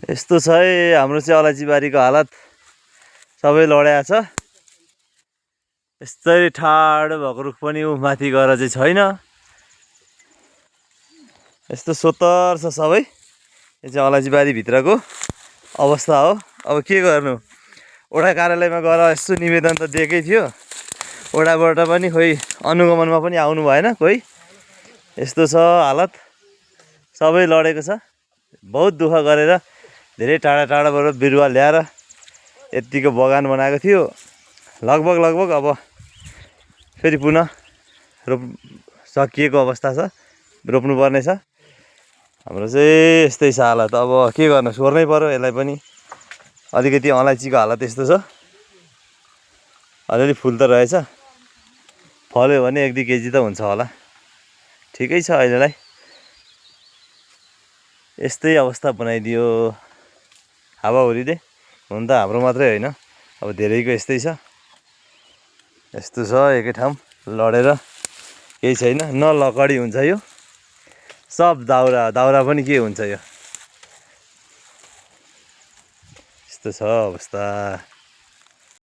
यस्तो छ है हाम्रो चाहिँ अलैँचीबारीको हालत। सबै लड्या छ। यस्तै ठाडो भएको रुख पनि माथि गएर चाहिँ छैन। यस्तो सोत्तर छ सबै। यो चाहिँ अलैँचीबारी भित्रको अवस्था हो। अब के गर्नु, वडा कार्यालयमा गएर यसो निवेदन त दिएकै थियो। वडाबाट पनि खोइ अनुगमनमा पनि आउनु भएन कोही। यस्तो छ हालत, सबै लडेको छ। बहुत दुःख गरेर धेरै टाढा टाढाबाट बिरुवा ल्याएर यत्तिको बगान बनाएको थियो। लगभग अब फेरि पुनः रोप सकिएको अवस्था छ, रोप्नु पर्ने छ। हाम्रो चाहिँ यस्तै छ हालत। अब के गर्नु, सोर्नै पर्यो यसलाई पनि। अलिकति अलैँचीको हालत यस्तो छ। अलिअलि फुल त रहेछ, फल्यो भने 1-2 केजी त हुन्छ होला। ठिकै छ अहिलेलाई। यस्तै अवस्था बनाइदियो हावाहुरीले। हुन त हाम्रो मात्रै होइन, अब धेरैको यस्तै छ। यस्तो छ एकै ठाउँ लडेर केही छैन। न लकडी हुन्छ यो, सब दाउरा पनि के हुन्छ यो। यस्तो छ अवस्था।